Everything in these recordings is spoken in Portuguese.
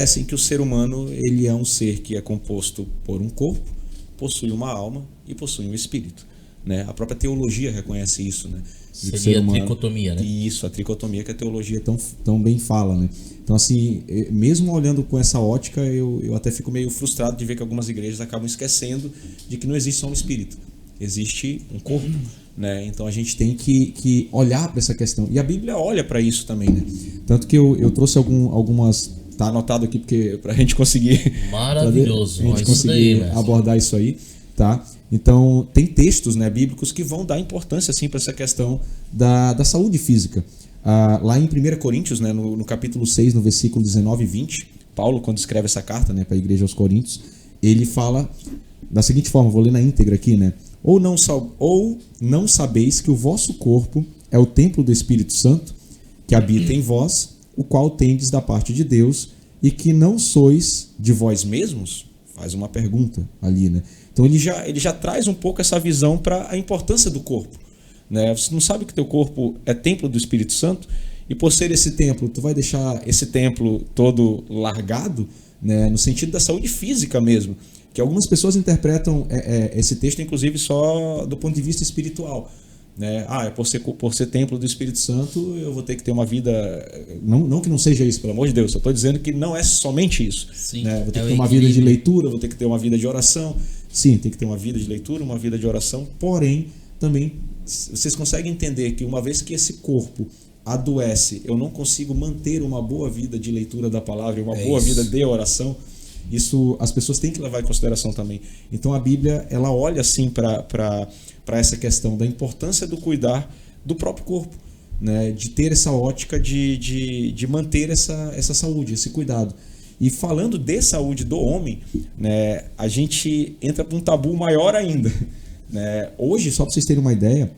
É assim que o ser humano, ele é um ser que é composto por um corpo, possui uma alma e possui um espírito, né? A própria teologia reconhece isso, né? De que o ser Seria a humano, tricotomia, né? isso, a tricotomia que a teologia tão bem fala, né? Então, assim, mesmo olhando com essa ótica, eu até fico meio frustrado de ver que algumas igrejas acabam esquecendo de que não existe só um espírito, existe um corpo, né? Então a gente tem que olhar para essa questão. E a Bíblia olha para isso também, né? Tanto que eu trouxe algumas. Tá anotado aqui porque para a gente conseguir. Maravilhoso. A gente Isso conseguir daí, mestre. abordar isso aí, tá? Então, tem textos, né, bíblicos que vão dar importância assim, para essa questão da saúde física. Lá em 1 Coríntios, né, no capítulo 6, no versículo 19 e 20, Paulo, quando escreve essa carta, né, para a igreja aos Coríntios, ele fala da seguinte forma, vou ler na íntegra aqui, né? Ou não sabeis que o vosso corpo é o templo do Espírito Santo, que habita em vós, o qual tendes da parte de Deus, e que não sois de vós mesmos? Faz uma pergunta ali, né? Então ele já traz um pouco essa visão para a importância do corpo, né? Você não sabe que teu corpo é templo do Espírito Santo, e por ser esse templo, tu vai deixar esse templo todo largado, né? No sentido da saúde física mesmo, que algumas pessoas interpretam esse texto inclusive só do ponto de vista espiritual, né? Por ser templo do Espírito Santo, eu vou ter que ter uma vida, não que não seja isso, pelo amor de Deus, eu estou dizendo que não é somente isso. Sim, né? Vou ter é que o ter uma vida de equilíbrio. leitura, vou ter que ter uma vida de oração. Sim, tem que ter uma vida de leitura, uma vida de oração, porém, também, vocês conseguem entender que uma vez que esse corpo adoece, eu não consigo manter uma boa vida de leitura da palavra, uma boa vida de oração. Isso as pessoas têm que levar em consideração também. Então a Bíblia, ela olha assim para essa questão da importância do cuidar do próprio corpo, né? De ter essa ótica de manter essa saúde, esse cuidado. E falando de saúde do homem, né, a gente entra para um tabu maior ainda, né? Hoje, só para vocês terem uma ideia,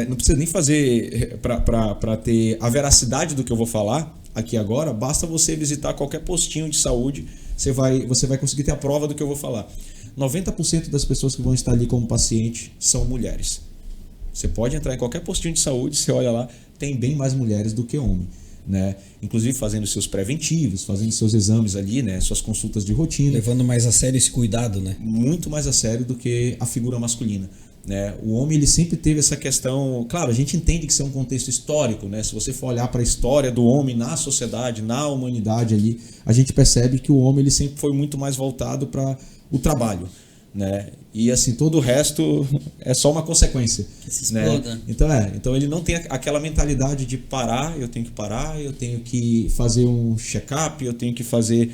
não precisa nem fazer para ter a veracidade do que eu vou falar aqui agora, basta você visitar qualquer postinho de saúde, você vai conseguir ter a prova do que eu vou falar. 90% das pessoas que vão estar ali como paciente são mulheres. Você pode entrar em qualquer postinho de saúde, você olha lá, tem bem mais mulheres do que homem, né? Inclusive fazendo seus preventivos, fazendo seus exames ali, né? Suas consultas de rotina. Levando mais a sério esse cuidado, né? Muito mais a sério do que a figura masculina, né? O homem, ele sempre teve essa questão. Claro, a gente entende que isso é um contexto histórico, né? Se você for olhar para a história do homem na sociedade, na humanidade ali, a gente percebe que o homem, ele sempre foi muito mais voltado para o trabalho, né? E assim, todo o resto é só uma consequência, Que se né? exploda. Então ele não tem aquela mentalidade de parar, eu tenho que fazer um check-up, eu tenho que fazer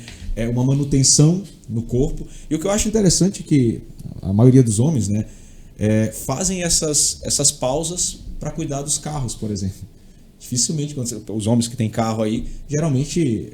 uma manutenção no corpo. E o que eu acho interessante é que a maioria dos homens, né, fazem essas pausas para cuidar dos carros, por exemplo. Dificilmente, os homens que têm carro aí, geralmente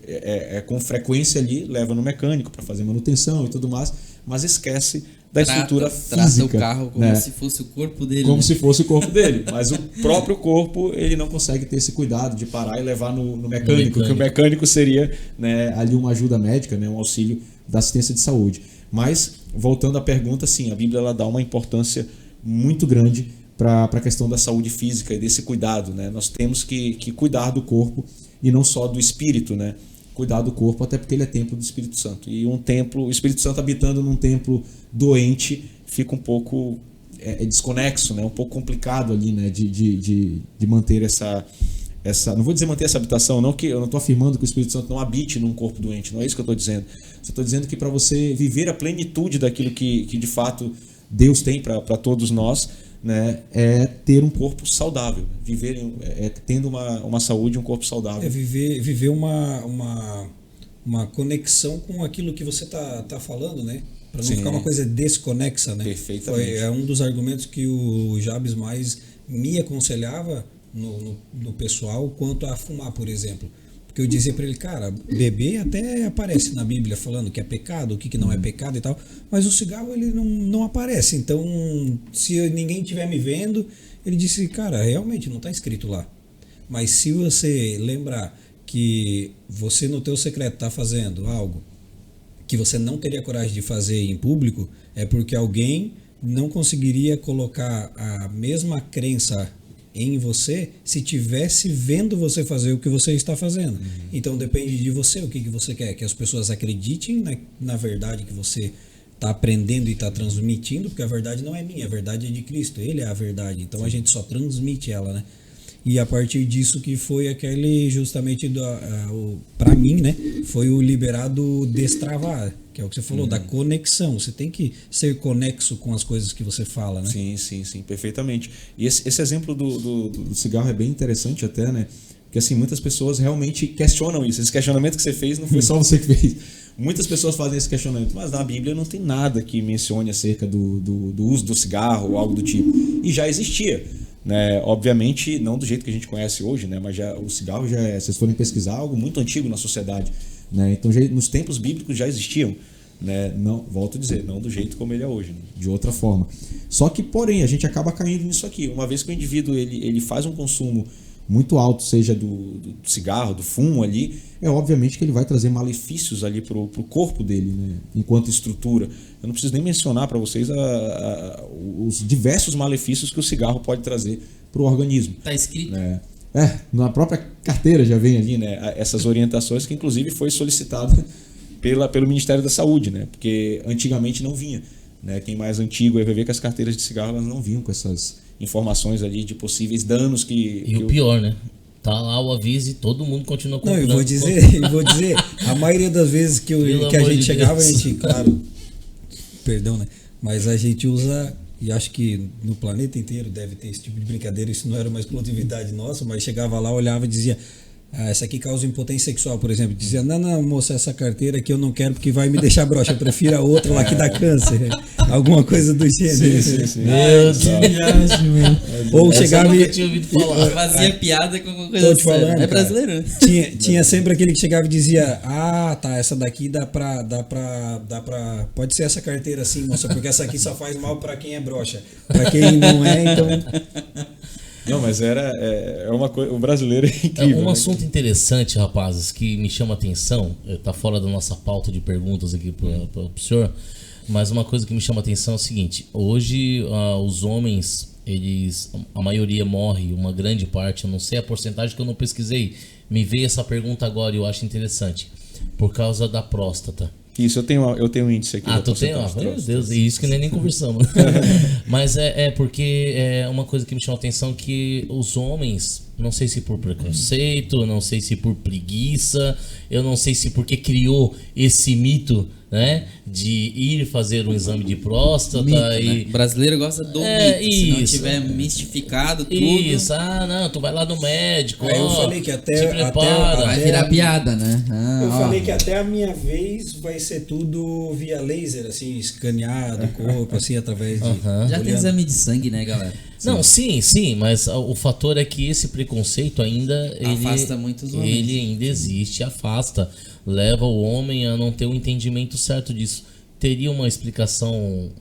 com frequência ali, leva no mecânico para fazer manutenção e tudo mais, mas esquece da estrutura Trata física. o carro como né? se fosse o corpo dele. Como né? se fosse o corpo dele. Mas o próprio corpo, ele não consegue ter esse cuidado de parar e levar no mecânico, que o mecânico seria, né, ali uma ajuda médica, né, um auxílio da assistência de saúde. Mas, voltando à pergunta, sim, a Bíblia ela dá uma importância muito grande para a questão da saúde física e desse cuidado, né? Nós temos que cuidar do corpo e não só do espírito, né? Cuidar do corpo, até porque ele é templo do Espírito Santo. E o Espírito Santo habitando num templo doente fica um pouco desconexo, né? Um pouco complicado ali, né? De manter essa... Não vou dizer manter essa habitação, não, que eu não estou afirmando que o Espírito Santo não habite num corpo doente, não é isso que eu estou dizendo. Só estou dizendo que para você viver a plenitude daquilo que de fato Deus tem para todos nós, né, é ter um corpo saudável, tendo uma saúde, um corpo saudável. É viver uma conexão com aquilo que você tá falando, né? Para não Sim. ficar uma coisa desconexa, né? Perfeitamente. É um dos argumentos que o Jabes mais me aconselhava no pessoal quanto a fumar, por exemplo. Porque eu dizia para ele, cara, beber até aparece na Bíblia falando que é pecado, o que não é pecado e tal, mas o cigarro ele não aparece. Então, se ninguém estiver me vendo, ele disse, cara, realmente não está escrito lá. Mas se você lembrar que você no teu secreto está fazendo algo que você não teria coragem de fazer em público, é porque alguém não conseguiria colocar a mesma crença em você se tivesse vendo você fazer o que você está fazendo. Então depende de você o que você quer, que as pessoas acreditem na verdade que você está aprendendo e está transmitindo, porque a verdade não é minha, a verdade é de Cristo, Ele é a verdade, então a gente só transmite ela, né? E a partir disso que foi aquele justamente para mim, né, foi o liberado destravar, que é o que você falou, da conexão. Você tem que ser conexo com as coisas que você fala, né? Sim, perfeitamente. E esse exemplo do cigarro é bem interessante até, né? Porque assim, muitas pessoas realmente questionam isso. Esse questionamento que você fez não foi só você que fez. Muitas pessoas fazem esse questionamento, mas na Bíblia não tem nada que mencione acerca do uso do cigarro ou algo do tipo. E já existia. Né? Obviamente não do jeito que a gente conhece hoje, né? Mas o cigarro já é, se vocês forem pesquisar, algo muito antigo na sociedade, né? Então nos tempos bíblicos já existiam, né? Não, volto a dizer, não do jeito como ele é hoje, né? De outra forma. Só que porém a gente acaba caindo nisso aqui, uma vez que o indivíduo ele faz um consumo muito alto, seja do cigarro, do fumo ali, é obviamente que ele vai trazer malefícios ali pro corpo dele, né? Enquanto estrutura. Eu não preciso nem mencionar para vocês os diversos malefícios que o cigarro pode trazer para o organismo. Tá escrito. Na própria carteira já vem ali, né, essas orientações, que inclusive foi solicitada pelo Ministério da Saúde, né? Porque antigamente não vinha. Né? Quem mais antigo vai ver que as carteiras de cigarro elas não vinham com essas informações ali de possíveis danos que... E o pior, né? Tá lá o aviso e todo mundo continua comprando. Não, eu vou dizer, a maioria das vezes que a gente chegava, a gente, claro, perdão, né? Mas a gente usa, e acho que no planeta inteiro deve ter esse tipo de brincadeira, isso não era uma exclusividade nossa, mas chegava lá, olhava e dizia, essa aqui causa impotência sexual, por exemplo. Dizia, não, moça, essa carteira aqui eu não quero porque vai me deixar broxa, eu prefiro a outra lá que dá câncer. Alguma coisa do gênero. Sim. Meu Deus. Ou chegava e... tinha ouvido falar. Fazia piada com alguma coisa Tô te falando, séria. É brasileiro, né? Tinha sempre aquele que chegava e dizia, tá, essa daqui dá pra... Pode ser essa carteira assim, moça, porque essa aqui só faz mal pra quem é broxa. Pra quem não é, então... Não, mas é uma coisa. O brasileiro é incrível. Um né? assunto interessante, rapazes, que me chama a atenção, tá fora da nossa pauta de perguntas aqui pro senhor, mas uma coisa que me chama a atenção é o seguinte: hoje os homens, a maioria morre, uma grande parte, eu não sei a porcentagem que eu não pesquisei, me veio essa pergunta agora e eu acho interessante, por causa da próstata. Isso, eu tenho um índice aqui. Tu tem? Meu Deus, é isso que nem conversamos. Mas porque é uma coisa que me chama a atenção, que os homens, não sei se por preconceito, não sei se por preguiça, eu não sei se porque criou esse mito, né, de ir fazer um exame de próstata. Mito, né? O brasileiro gosta do mito, se não tiver mistificado tudo. Isso, não, tu vai lá no médico. Eu falei que te prepara. Vai virar piada, né? Falei que até a minha vez vai ser tudo via laser, assim, escaneado o corpo, assim, através de... Já tem exame de sangue, né, galera? Não, sim, mas o fator é que esse preconceito ainda... Afasta muitos homens. Ele ainda existe, afasta. Leva o homem a não ter um entendimento certo disso. Teria uma explicação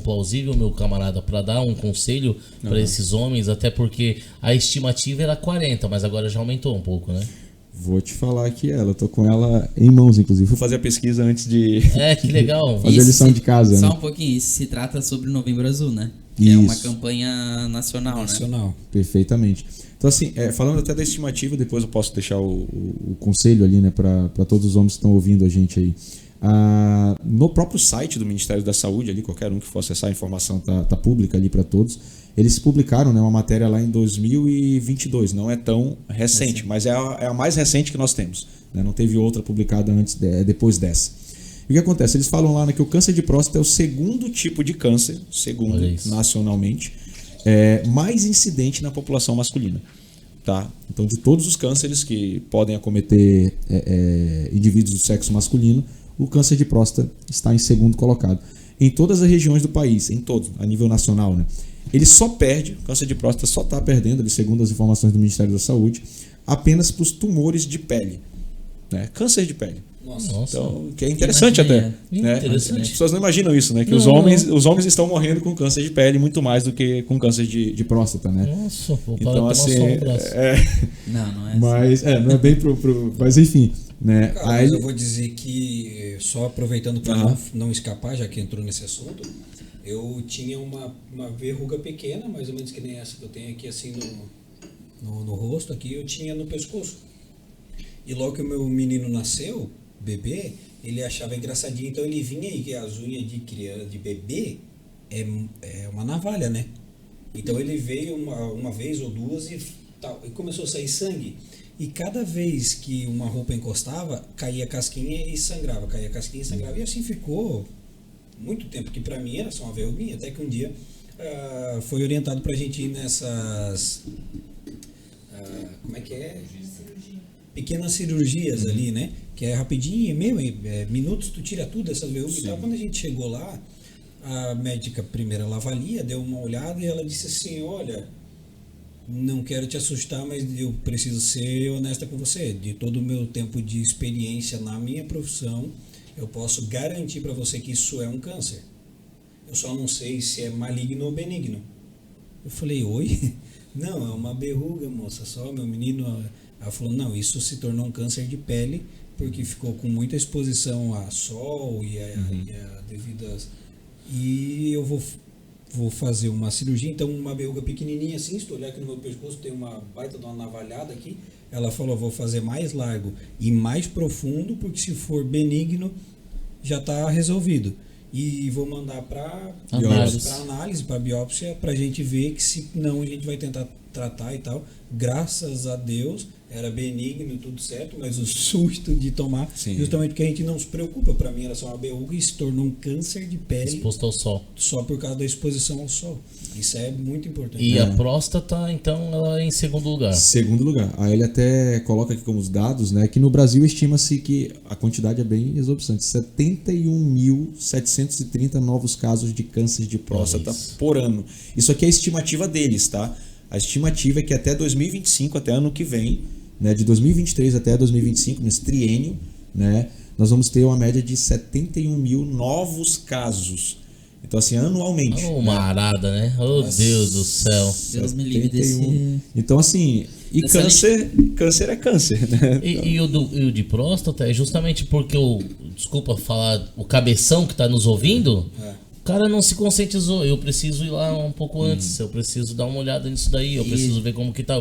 plausível, meu camarada, para dar um conselho para esses homens, até porque a estimativa era 40, mas agora já aumentou um pouco, né? Vou te falar aqui eu tô com ela em mãos, inclusive. Fui fazer a pesquisa antes de... Que legal. fazer a lição de casa. Só né? um pouquinho, isso se trata sobre o Novembro Azul, né? Que é uma campanha nacional, né? Perfeitamente. Então, assim, falando até da estimativa, depois eu posso deixar o conselho ali, né, para todos os homens que estão ouvindo a gente aí. No próprio site do Ministério da Saúde, ali, qualquer um que for acessar a informação tá pública ali para todos. Eles publicaram, né, uma matéria lá em 2022, não é tão recente, mas é a mais recente que nós temos. Né? Não teve outra publicada depois dessa. E o que acontece? Eles falam lá, né, que o câncer de próstata é o segundo tipo de câncer, nacionalmente, mais incidente na população masculina. Tá? Então, de todos os cânceres que podem acometer indivíduos do sexo masculino, o câncer de próstata está em segundo colocado. Em todas as regiões do país, em todos, a nível nacional, né? Ele só perde, o câncer de próstata só está perdendo, ali, segundo as informações do Ministério da Saúde, apenas para os tumores de pele. Né? Câncer de pele. Nossa. Então, que é interessante até. Né? Interessante. As pessoas não imaginam isso, né? Que os homens estão morrendo com câncer de pele muito mais do que com câncer de próstata, né? Nossa, vou parar então, de assim, tomar só um braço. Não é mas, não é bem mas enfim, né? Cara, mas eu vou dizer que, só aproveitando para não escapar, já que entrou nesse assunto, Eu tinha uma verruga pequena, mais ou menos que nem essa que eu tenho aqui assim no rosto, aqui eu tinha no pescoço. E logo que o meu menino nasceu, bebê, ele achava engraçadinho, então ele vinha aí, que as unhas de criança, de bebê, é uma navalha, né? Então ele veio uma vez ou duas e começou a sair sangue. E cada vez que uma roupa encostava, caía casquinha e sangrava, caía casquinha e sangrava. E assim ficou muito tempo, que pra mim era só uma verruguinha, até que um dia foi orientado pra gente ir nessas... como é que é? Pequenas cirurgias ali, né? Que é rapidinho mesmo, minutos tu tira tudo essas verrugas e tal. Quando a gente chegou lá, a médica primeiro ela avalia, deu uma olhada e ela disse assim, olha, não quero te assustar, mas eu preciso ser honesta com você. De todo o meu tempo de experiência na minha profissão, eu posso garantir para você que isso é um câncer. Eu só não sei se é maligno ou benigno. Eu falei, oi? Não, é uma verruga, moça, só meu menino... Ela falou, não, isso se tornou um câncer de pele, porque ficou com muita exposição a sol e a devidas... E eu vou fazer uma cirurgia, então uma verruga pequenininha assim, se tu olhar aqui no meu pescoço, tem uma baita de uma navalhada aqui. Ela falou, vou fazer mais largo e mais profundo, porque se for já está resolvido. E vou mandar para análise, para biópsia, para a gente ver que se não a gente vai tentar tratar e tal. Graças a Deus era benigno, tudo certo, mas o susto de tomar, justamente porque a gente não se preocupa. Para mim era só uma verruga e se tornou um câncer de pele exposto ao sol, só por causa da exposição ao sol. Isso é muito importante. E a próstata, então, ela é em segundo lugar. Segundo lugar. Aí ele até coloca aqui como os dados, né, que no Brasil estima-se que a quantidade é bem exorbitante, 71.730 novos casos de câncer de próstata por ano. Isso aqui é a estimativa deles, tá? A estimativa é que até 2025, até ano que vem, né, de 2023 até 2025, nesse triênio, né, nós vamos ter uma média de 71 mil novos casos. Então, assim, anualmente. Uma arada, né? Oh, Deus do céu. Deus me livre desse... Então, assim, e câncer é câncer, né? E o de próstata é justamente porque desculpa falar, o cabeção que tá nos ouvindo, o cara não se conscientizou. Eu preciso ir lá um pouco antes, eu preciso dar uma olhada nisso daí, eu preciso ver como que tá.